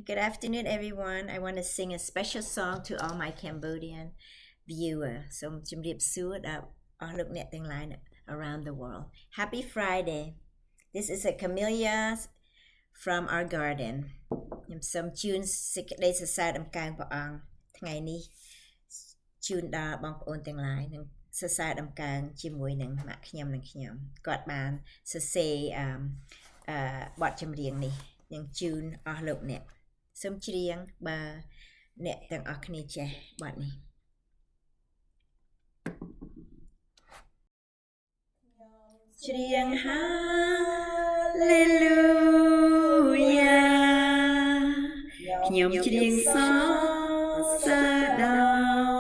Good afternoon, everyone. I want to sing a special song to all my Cambodian viewers. So, chim riep suit look net thing line around the world. Happy Friday. This is a camellia from our garden. Some tunes sick days aside kang paangថ្ងៃនេះ tune ដល់បងប្អូនទាំងឡាយនឹងសរសើរដំកើងជាមួយនឹងម៉ាក់ខ្ញុំនិងខ្ញុំគាត់បានសរសេរបទចម្រៀងនេះនឹង tune អស់លោកអ្នកសូមច្រៀងបើអ្នកទាំងអស់គ្នាចេះបទនេះច្រៀង Hallelujah ខ្ញុំច្រៀងសរសើរដ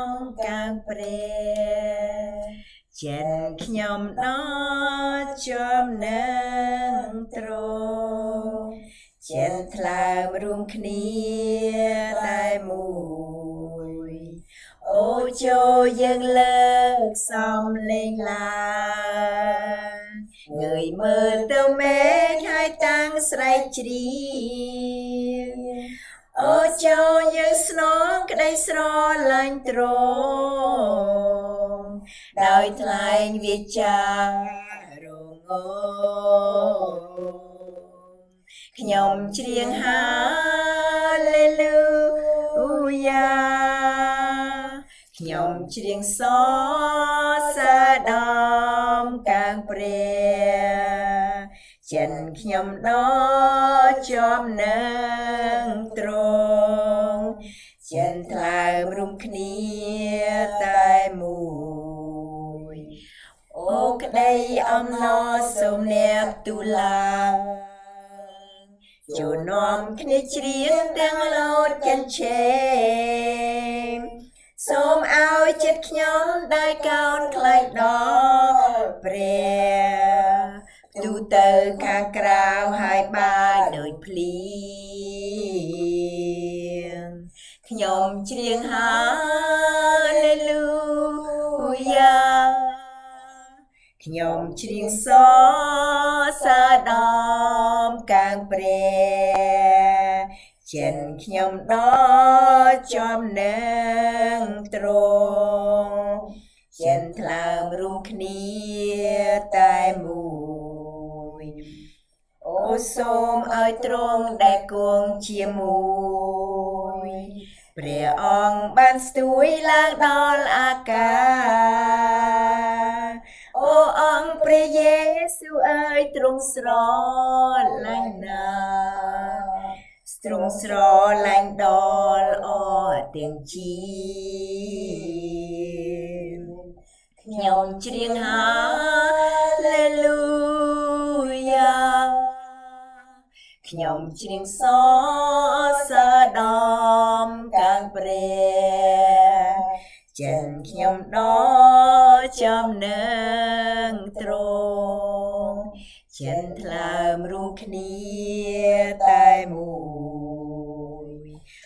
ល់កាងព្រះចិនខ្ញុំដល់ចំណឹងត្រង់ចិនថ្លើមរួមគ្នាតែមួយអូចូលយើងលើកសំលេងឡើងងើយមើលទៅមេឃហើយតាំងស្រែកច្រៀងអូចូលយើងស្នងក្តីស្រឡាញ់ទ្រង់ដោយថ្លែងវាចារងខ្ញុំច្រៀង Hallelujah ខ្ញុំច្រៀងសរសើរដល់កាងព្រះចិនខ្ញុំដល់ចំណឹងត្រង់ចិនថ្លើមរួមគ្នាតែមួយអូក្តីអំណរសូមអ្នកទូឡើងចូលនាំគ្នាច្រៀងទាំងលោតចិនឆេមសូមឲ្យចិត្តខ្ញុំដែលកោនខ្លាចដល់ព្រះទូទៅខាងក្រៅហើយបាយដូចភ្លៀងខ្ញុំច្រៀង Hallelujah ខ្ញុំច្រៀងសរសើរដល់កាងព្រះចិនខ្ញុំដល់ចំណឹងត្រង់ចិនថ្លើមរួមគ្នាតែមួយអូសូមឲ្យទ្រង់ដែលគង់ជាមួយព្រះអង្គបានស្ទួយឡើងដល់អាកាសអូអង្គព្រះយេស៊ូវអើយទ្រង់ស្រឡាញ់ណាស់ទ្រង់ស្រឡាញ់ដល់អទាំងជាខ្ញុំច្រៀង Hallelujah ខ្ញុំច្រៀងសរសើរដល់កាងព្រះចិនខ្ញុំដល់ចំណឹងត្រង់ចិនថ្លើមរួមគ្នាតែមួយ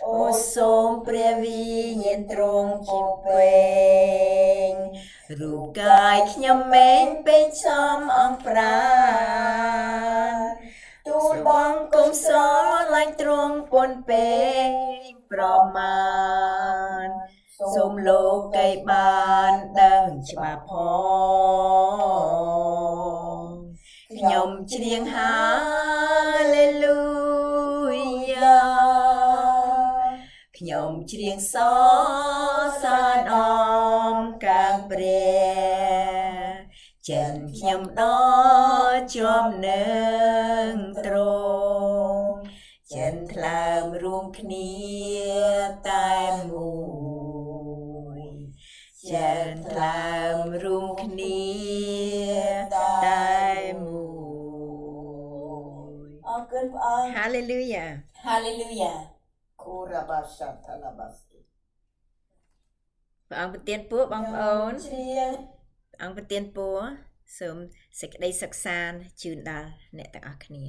អូសូមព្រះវិញ្ញាណទ្រង់ពពេញរូបកាយខ្ញុំមែងពេញសំអង្គប្រាណទូលបងគុំស្រឡាញ់ទ្រង់ពន់ពេញប្រមាណសូមលោកីបានដឹងច្បាស់ផងខ្ញុំច្រៀង Hallelujah ខ្ញុំច្រៀងសរសើរដល់កាងព្រះចិនខ្ញុំដល់ចំណឹងត្រង់ចិនថ្លើមរួមគ្នាតែមួយចិនថ្លើមរួមគ្នាតែមួយអរគុណព្រះអង្គ Hallelujah Hallelujah គូរ៉ាបាសាថាឡាបាស្ព្រះអង្គប្រទានពរបងប្អូនច្រៀងអង្គប្រទានពរសូមសេចក្តីសុខសាន្តជូនដល់អ្នកទាំងអស់គ្នា